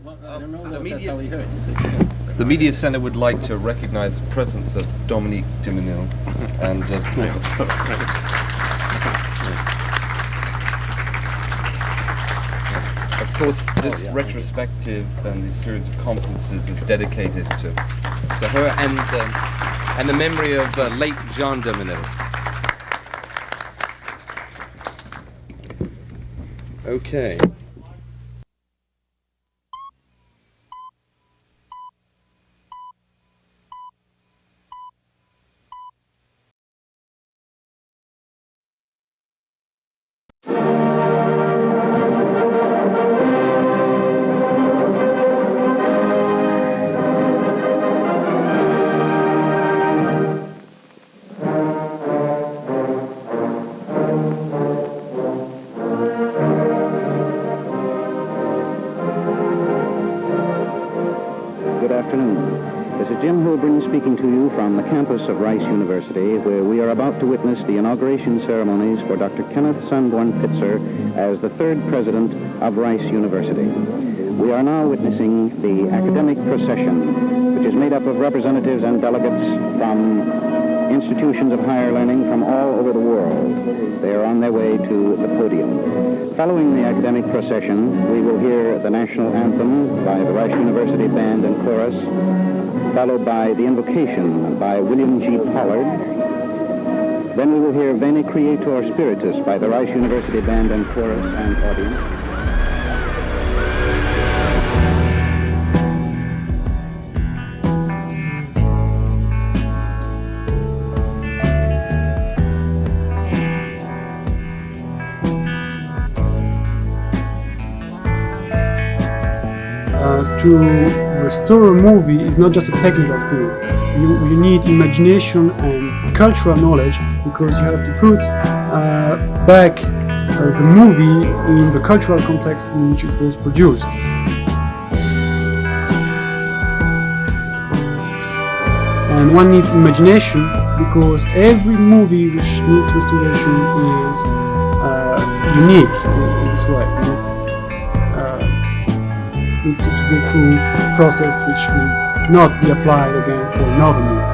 The Media Centre would like to recognise the presence of Dominique Duminil and of course this retrospective and this series of conferences is dedicated to her and the memory of late Jean Duminil. Okay. Speaking to you from the campus of Rice University, where we are about to witness the inauguration ceremonies for Dr. Kenneth Sanborn Pitzer as the third president of Rice University. We are now witnessing the academic procession, which is made up of representatives and delegates from institutions of higher learning from all over the world. They are on their way to the podium. Following the academic procession, we will hear the national anthem by the Rice University Band and Chorus, followed by the invocation by William G. Pollard. Then we will hear Veni Creator Spiritus by the Rice University Band and Chorus and audience. To restore a movie is not just a technical thing. You need imagination and cultural knowledge, because you have to put back the movie in the cultural context in which it was produced. And one needs imagination, because every movie which needs restoration is unique in this way. Needs to go through a process which will not be applied again for another movie.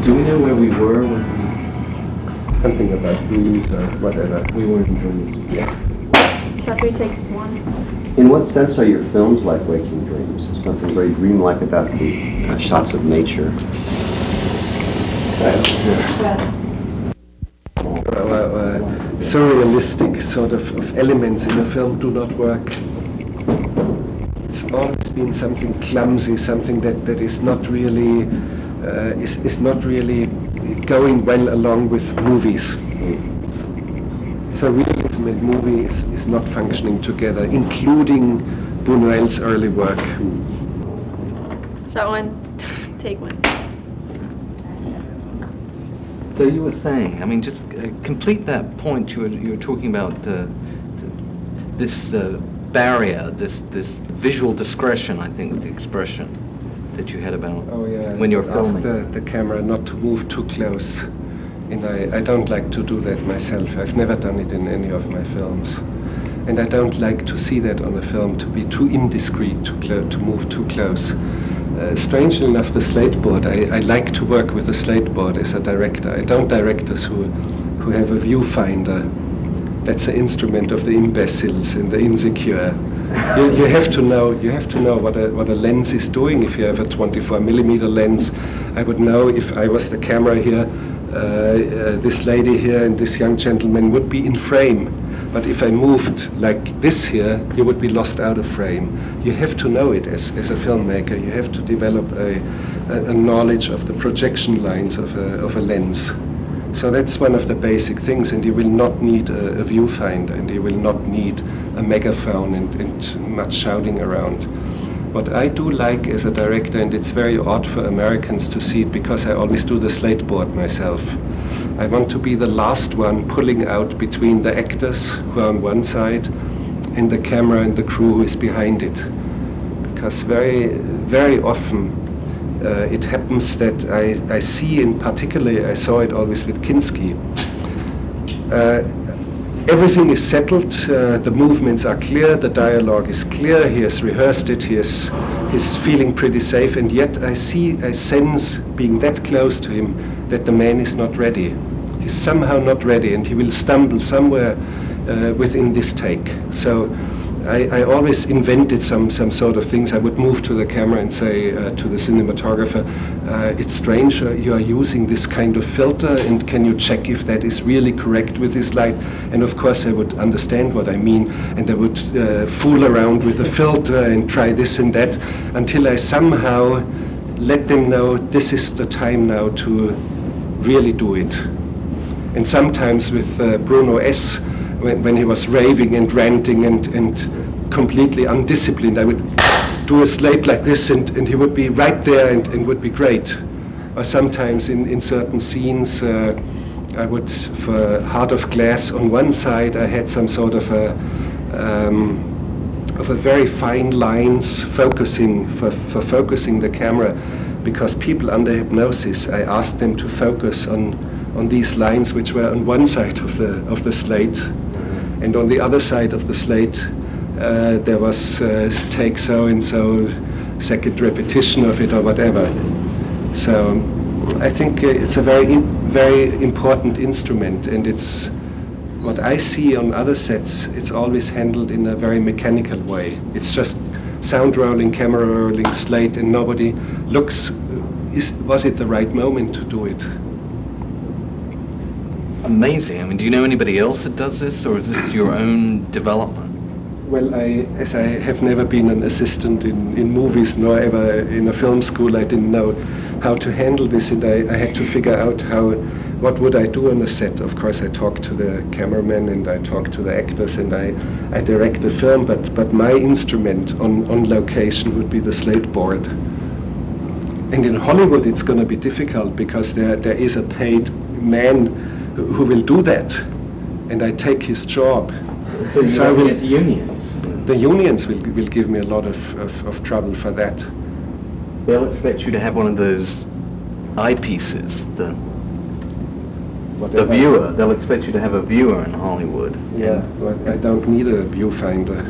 Do we know where we were when something about dreams or whatever? We were in dreams. Yeah. Shall we take one? In what sense are your films like waking dreams? There's something very dreamlike about the shots of nature. Surrealistic sort of elements in a film do not work. It's always been something clumsy, something that is not really is not really going well along with movies. So realism and movie is not functioning together, including Buñuel's early work. Shot one, take one. So you were saying, I mean, just complete that point. You were talking about this barrier, this visual discretion, I think, with the expression that you had about when you're filming. Ask the camera not to move too close, and I don't like to do that myself. I've never done it in any of my films, and I don't like to see that on a film, to be too indiscreet, to move too close. Strangely enough, the slate board, I like to work with the slate board as a director. I don't directors who have a viewfinder. That's an instrument of the imbeciles and the insecure. You have to know what a lens is doing. If you have a 24mm lens, I would know if I was the camera here, this lady here and this young gentleman would be in frame. But if I moved like this here, you would be lost out of frame. You have to know it as a filmmaker. You have to develop a knowledge of the projection lines of a lens. So that's one of the basic things, and you will not need a viewfinder, and you will not need a megaphone and much shouting around. What I do like as a director, and it's very odd for Americans to see it because I always do the slate board myself, I want to be the last one pulling out between the actors who are on one side and the camera and the crew who is behind it. Because very, very often it happens that I see, in particular, I saw it always with Kinski, everything is settled, the movements are clear, the dialogue is clear, he has rehearsed it, he's feeling pretty safe, and yet I sense, being that close to him, that the man is not ready. He's somehow not ready, and he will stumble somewhere within this take. So I always invented some sort of things. I would move to the camera and say to the cinematographer, it's strange, you are using this kind of filter, and can you check if that is really correct with this light? And of course I would understand what I mean, and I would fool around with the filter and try this and that until I somehow let them know this is the time now to really do it. And sometimes with Bruno S., when he was raving and ranting and completely undisciplined, I would do a slate like this, and he would be right there and would be great. Or sometimes in certain scenes, I would, for Heart of Glass, on one side I had some sort of a very fine lines focusing for focusing the camera, because people under hypnosis, I asked them to focus on these lines which were on one side of the slate, and on the other side of the slate there was take so and so, second repetition of it or whatever. So I think it's a very important instrument, and it's what I see on other sets. It's always handled in a very mechanical way. It's just sound rolling, camera rolling, slate, and nobody looks. Was it the right moment to do it? Amazing. I mean, do you know anybody else that does this, or is this your own development? Well, as I have never been an assistant in movies, nor ever in a film school, I didn't know how to handle this, and I had to figure out what would I do on a set. Of course, I talked to the cameraman and I talked to the actors, and I direct the film, but my instrument on location would be the slate board. And in Hollywood, it's going to be difficult because there is a paid man who will do that, and I take his job. So you're against unions? The unions will give me a lot of trouble for that. They'll expect you to have one of those eyepieces, the viewer. They'll expect you to have a viewer in Hollywood. Yeah, well, I don't need a viewfinder.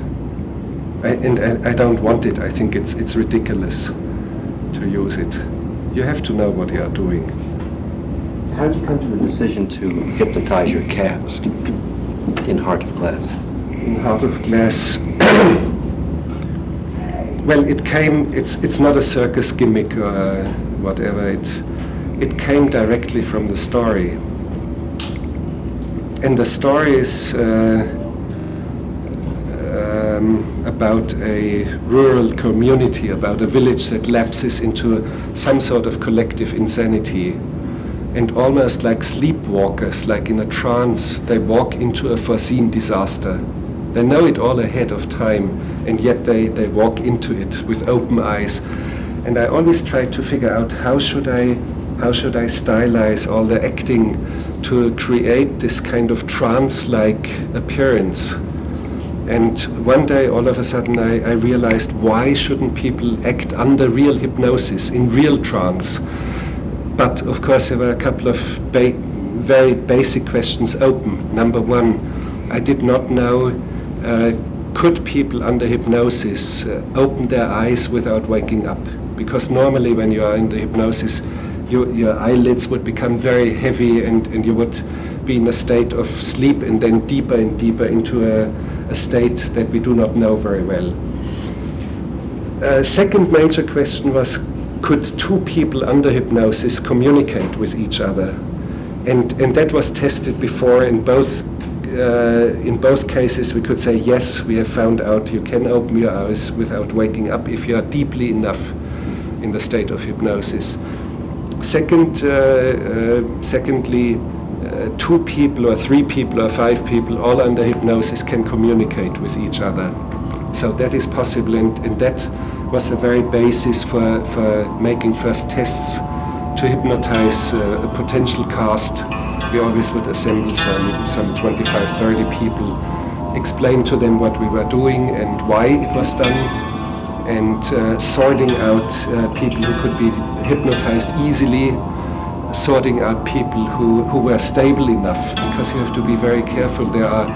I don't want it. I think it's ridiculous to use it. You have to know what you are doing. How did you come to the decision to hypnotize your cast in Heart of Glass? In Heart of Glass, well, it's not a circus gimmick or whatever. It came directly from the story. And the story is about a rural community, about a village that lapses into some sort of collective insanity. And almost like sleepwalkers, like in a trance, they walk into a foreseen disaster. They know it all ahead of time, and yet they walk into it with open eyes. And I always try to figure out how should I stylize all the acting to create this kind of trance-like appearance. And one day, all of a sudden, I realized, why shouldn't people act under real hypnosis, in real trance? But of course, there were a couple of very basic questions open. Number one, I did not know, could people under hypnosis open their eyes without waking up? Because normally when you are under hypnosis, your eyelids would become very heavy and you would be in a state of sleep and then deeper and deeper into a state that we do not know very well. Second major question was, could two people under hypnosis communicate with each other? And that was tested before. In both cases we could say, yes, we have found out you can open your eyes without waking up if you are deeply enough in the state of hypnosis. Secondly, two people or three people or five people all under hypnosis can communicate with each other. So that is possible, and that was the very basis for making first tests to hypnotize a potential cast. We always would assemble some 25, 30 people, explain to them what we were doing and why it was done, and sorting out people who could be hypnotized easily, sorting out people who were stable enough, because you have to be very careful. There are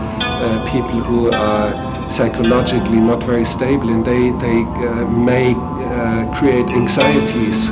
people who are psychologically not very stable, and they may create anxieties.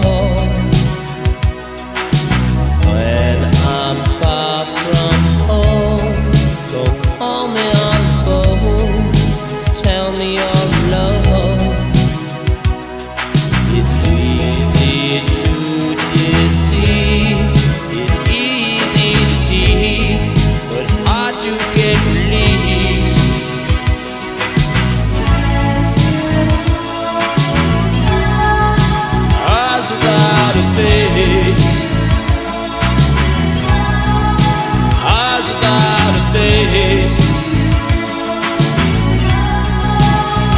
phone. When I'm far from home, don't call me on the phone to tell me you're alone. It's easy to deceive, it's easy to cheat, but hard to get release. Eyes without a face, eyes without a face,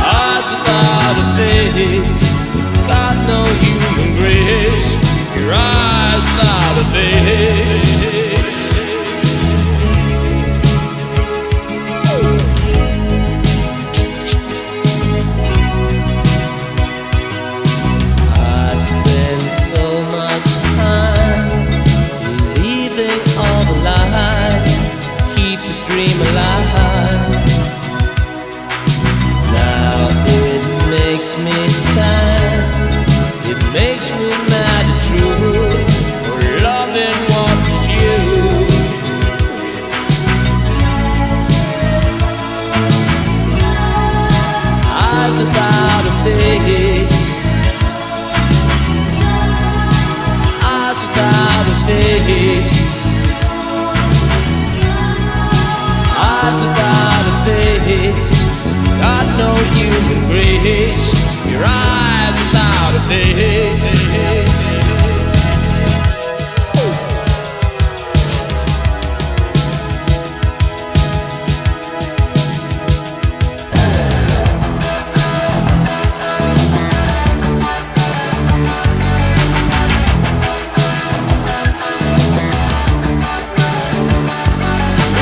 eyes without a face. Got no human grace, your eyes without a face. I spend so much time believing all the lies, keep the dream alive. Now it makes me sad, it makes me mad and true, for loving what was you. Eyes without a face, eyes without a face, eyes without a face. Got no human grace, your eyes without a face.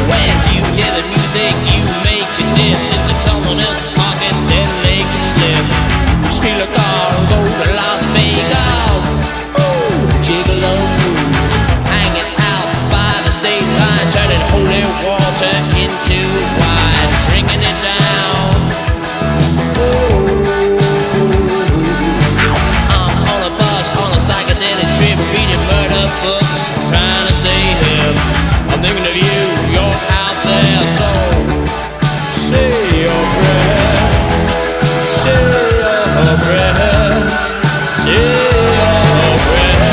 When you hear the music, you make a dip into someone else's pocket, then make a slip. You steal a car and go to Las Vegas. Ooh, gigolo, hanging out by the state line, turning holy water into wine, drinking it down. I'm on a bus, on a psychedelic trip, reading murder books, trying to stay hip. I'm thinking of you, you're out there, so say your prayers, say your prayers, say your prayers.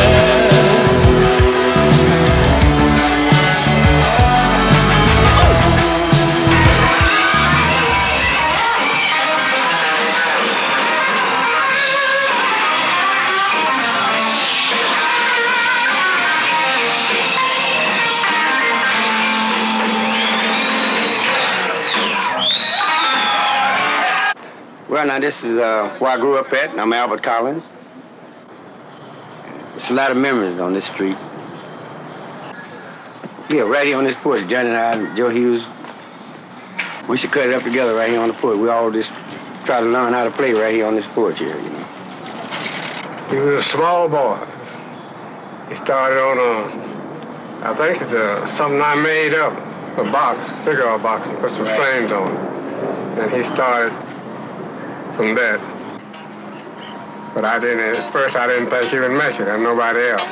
Well, now, this is where I grew up at. I'm Albert Collins. There's a lot of memories on this street. Yeah, right here on this porch, Johnny and I and Joe Hughes, we should cut it up together right here on the porch. We all just try to learn how to play right here on this porch here, you know. He was a small boy. He started on I think it's something I made up, a box, cigar box, and put some strings on it. And he started from that. But at first I didn't think he would make it, and nobody else.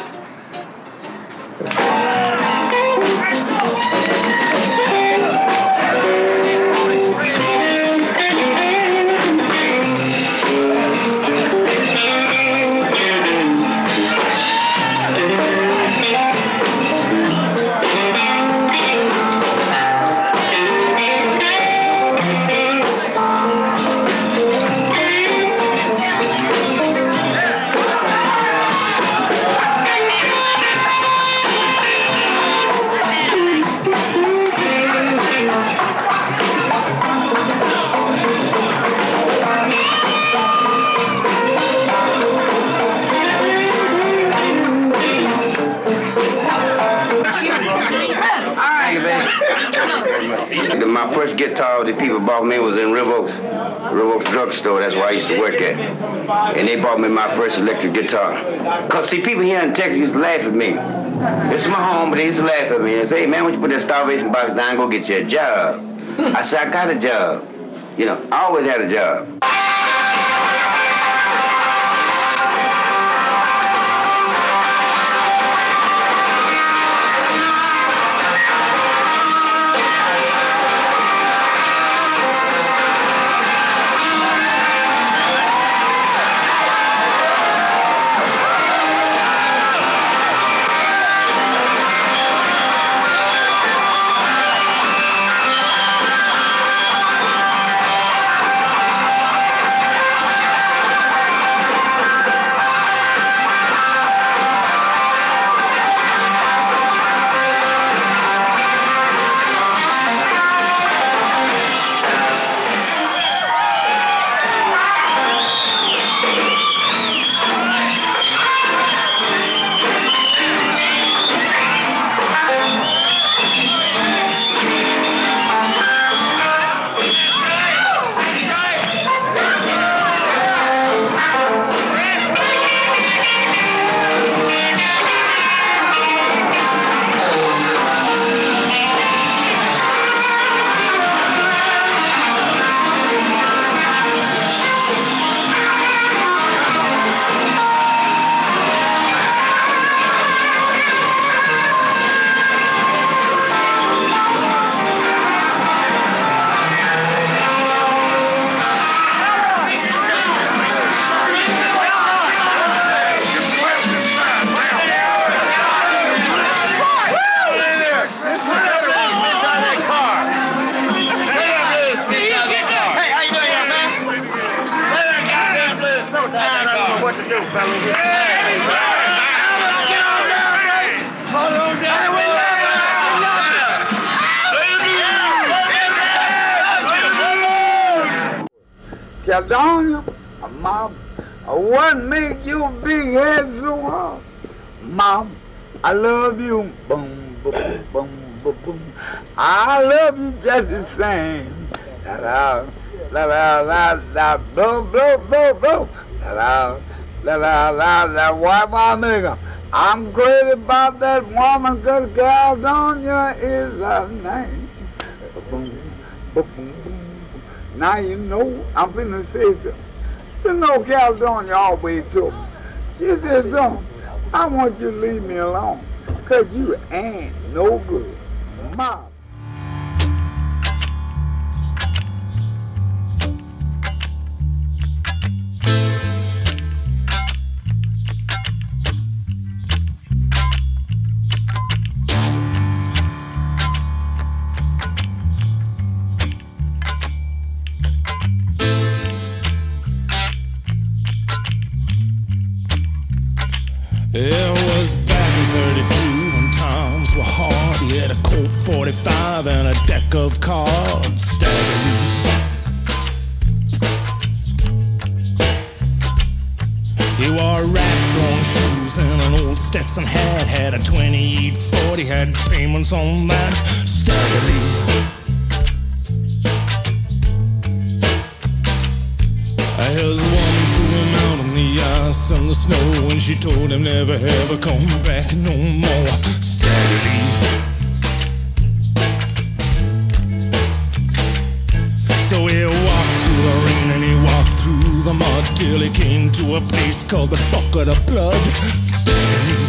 My first guitar the people bought me was in River Oaks drugstore. That's where I used to work at. And they bought me my first electric guitar. Because, see, people here in Texas used to laugh at me. This is my home, but they used to laugh at me and say, hey, man, why don't you put that starvation box down and go get you a job? I said, I got a job. You know, I always had a job. what to do, fellas. Hey, get on down, baby. Hold on down. Hey, we Caledonia, Mom, what make your big head so hard? Mom, I love you. Boom, boom, boom, boom, boom. I love you just the same. La la la la la la, blow, blow, blow, blow. La la la la la la. Why my nigga? I'm crazy about that woman, 'cause Caledonia is her name. Boom, boom, boom. Now you know I'm finna say something. You know Caledonia always told me. She said something. I want you to leave me alone, 'cause you ain't no good. Mom. It was back in 32 when times were hard. He had a Colt 45 and a deck of cards. Stagger Lee. He wore rag-drawn shoes and an old Stetson hat. Had a 2840, had payments on that. Stagger Lee. His woman threw him out on the ice and the snow, and she told him never ever come back no more. Stagger Lee. So he walked through the rain and he walked through the mud till he came to a place called the Bucket of Blood. Stagger Lee.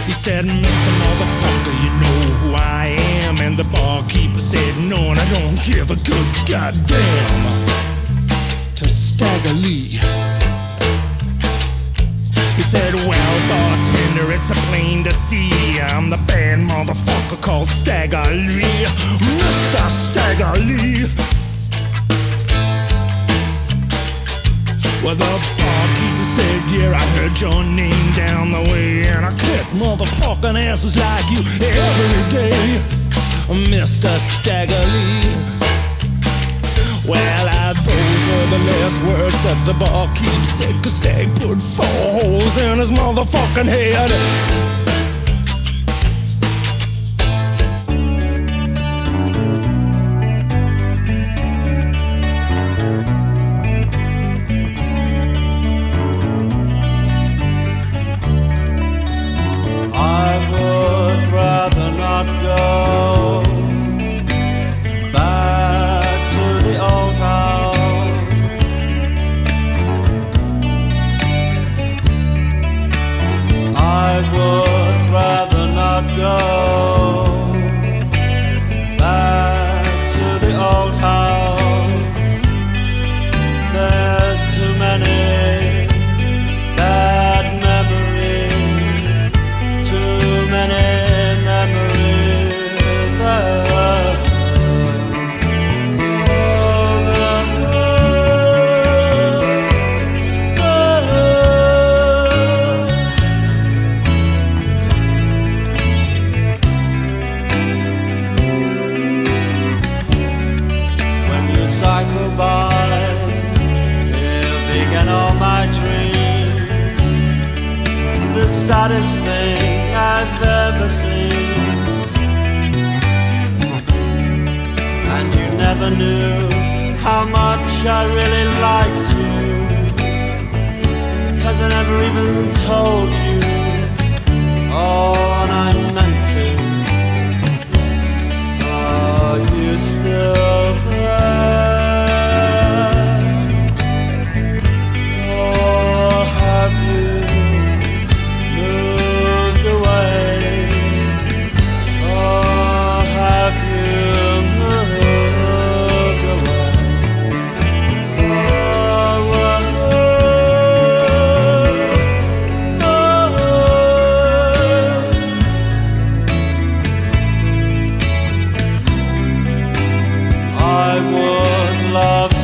He said, Mr. Motherfucker, you know who I am. And the barkeeper said, no, and I don't give a good goddamn. To Stagger Lee. He said, well, bartender, it's a plain to see. I'm the bad motherfucker called Stagger Lee. Mr. Stagger Lee. Well, the barkeeper said, yeah, I heard your name down the way, and I kick motherfucking asses like you every day, Mr. Stagger Lee. Well, those were the last words that the barkeep said, 'cause Stag put 4 holes in his motherfucking head. Saddest thing I've ever seen, and you never knew how much I really liked you, because I never even told you. Oh, and I meant to. Are you still there? Or have you moved away? Or have you moved away? I would love to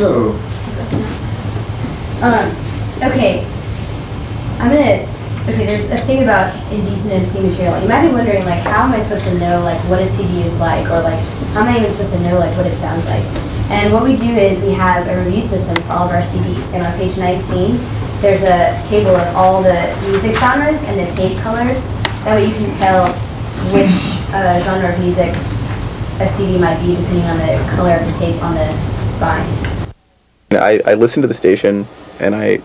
So. Okay. Okay, there's a thing about indecent and obscene material. You might be wondering, like, how am I supposed to know, like, what a CD is like, or, like, how am I even supposed to know, like, what it sounds like? And what we do is we have a review system for all of our CDs. And on page 19, there's a table of all the music genres and the tape colors. That way you can tell which genre of music a CD might be depending on the color of the tape on the spine. I listen to the station, and I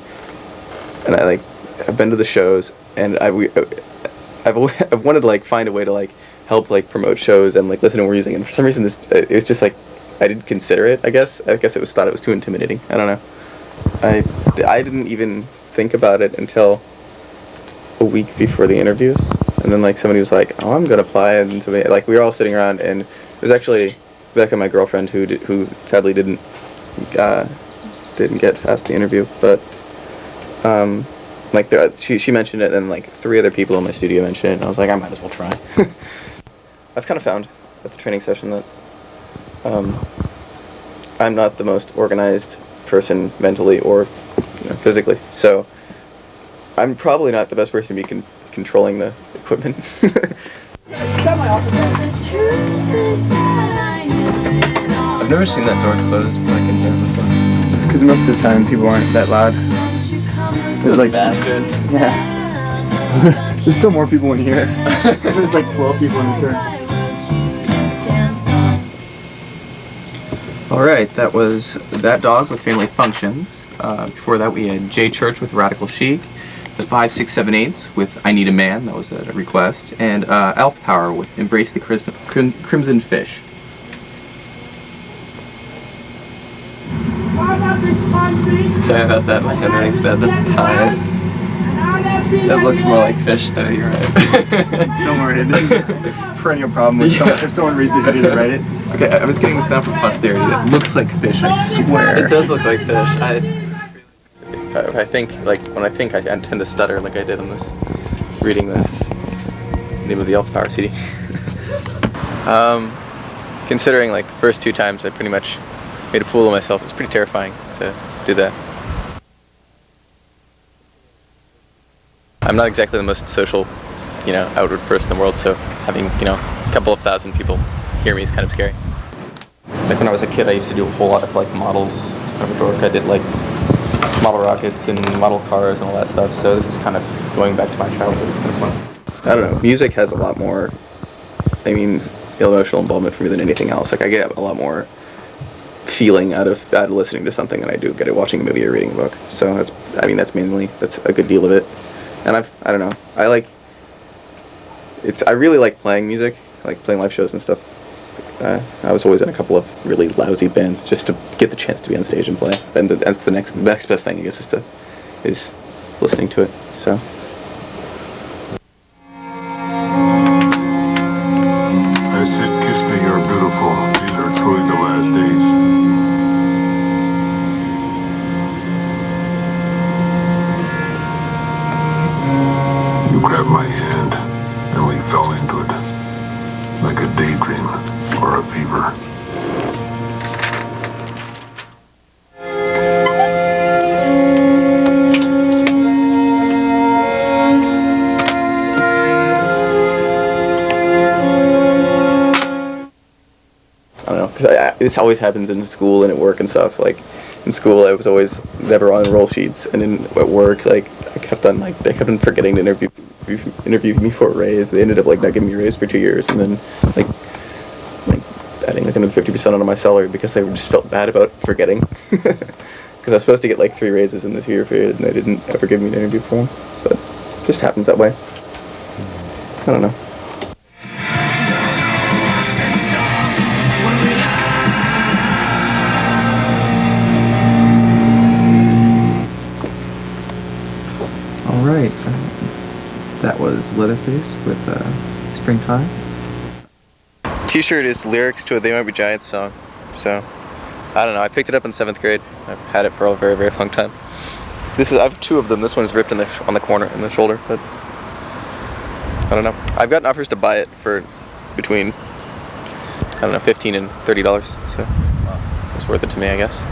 like, I've been to the shows, and I've wanted to, like, find a way to, like, help, like, promote shows and, like, listen to what we're using. And for some reason, it's just, like, I didn't consider it. I guess thought it was too intimidating. I don't know. I didn't even think about it until a week before the interviews, and then, like, somebody was like, "Oh, I'm gonna apply," and so like, we were all sitting around, and it was actually Rebecca, my girlfriend, who sadly didn't get past the interview, but like, she mentioned it, and, like, 3 other people in my studio mentioned it, and I was like, I might as well try. I've kind of found at the training session that I'm not the most organized person mentally or, you know, physically, so I'm probably not the best person to be controlling the equipment. I've never seen that door closed, like, in here before. It's because most of the time people aren't that loud. There's like bastards. Yeah. There's still more people in here. There's like 12 people in this room. Alright, that was That Dog with Family Functions. Before that we had J Church with Radical Chic, the 5, 6, 7, 8s with I Need a Man, that was a request, and Alf Power with Embrace the Crimson Fish. Sorry about that, my handwriting's bad, that's tired. That looks more like fish though, you're right. Don't worry, this is a perennial problem with someone, if someone reads it, you didn't write it. Okay, I was getting this down for posterity. It looks like fish, I swear. It does look like fish. I think, like, when I think, I tend to stutter like I did on this, reading the name of the Elf Power CD. Considering, like, the first 2 times I pretty much made a fool of myself, it was pretty terrifying to do that. I'm not exactly the most social, you know, outward person in the world, so having, you know, a couple of thousand people hear me is kind of scary. Like, when I was a kid, I used to do a whole lot of, like, models. I was kind of a dork. I did, like, model rockets and model cars and all that stuff, so this is kind of going back to my childhood. It's kind of fun. I don't know, music has a lot more, I mean, emotional involvement for me than anything else. Like, I get a lot more feeling out of listening to something than I do get it watching a movie or reading a book. So that's a good deal of it. And I don't know, I really like playing music, like playing live shows and stuff. I was always in a couple of really lousy bands just to get the chance to be on stage and play. And that's the next best thing, I guess, is listening to it. So. I said, kiss me, you're beautiful. These are truly the last days. You grabbed my hand, and we fell into it, like a daydream or a fever. I don't know, because this always happens in school and at work and stuff. Like, in school, I was always never on roll sheets, and at work, like, they kept on forgetting to interview me for a raise. They ended up, like, not giving me a raise for 2 years, and then, like adding, like, another 50% onto my salary because they just felt bad about forgetting. Because I was supposed to get, like, 3 raises in the 2-year period, and they didn't ever give me an interview for one. But it just happens that way. I don't know. Alright, that was Leatherface with Springtime. T-shirt is lyrics to a They Might Be Giants song, so I don't know, I picked it up in 7th grade. I've had it for a very, very long time. I have 2 of them. This one's ripped on the corner, in the shoulder, but I don't know. I've gotten offers to buy it for between, I don't know, $15 and $30, so it's worth it to me, I guess.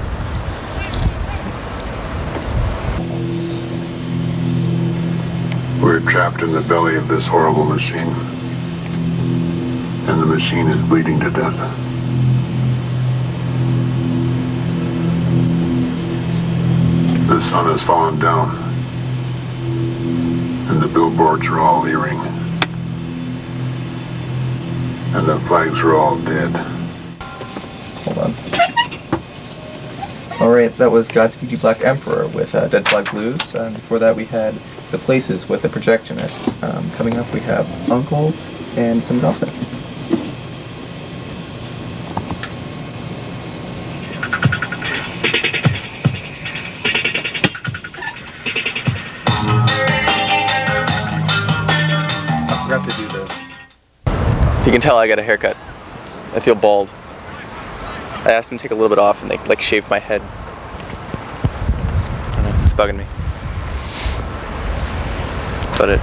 We're trapped in the belly of this horrible machine, and the machine is bleeding to death. The sun has fallen down, and the billboards are all leering, and the flags are all dead. Hold on. Alright, that was Godspeed You Black Emperor with Dead Flag Blues, and before that we had The Places with The Projectionist. Coming up we have Uncle and some gossip. I forgot to do this. You can tell I got a haircut. I feel bald. I asked them to take a little bit off and they like shaved my head. I don't know, it's bugging me. That's about it.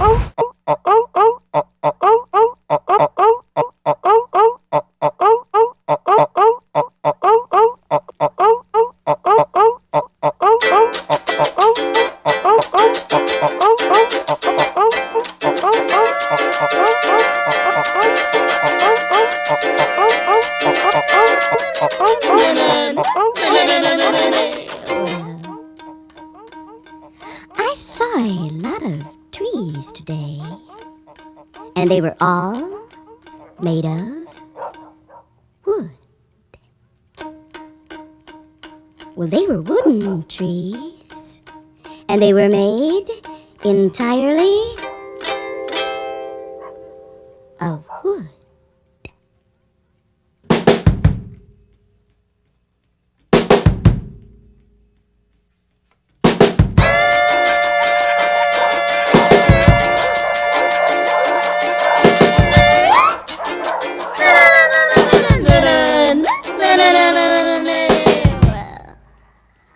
I saw a lot of trees today, and they were all made of wood. Well, they were wooden trees, and they were made entirely of wood.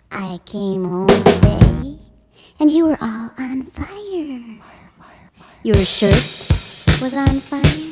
I came home today, and you were all on fire. Your shirt was on fire.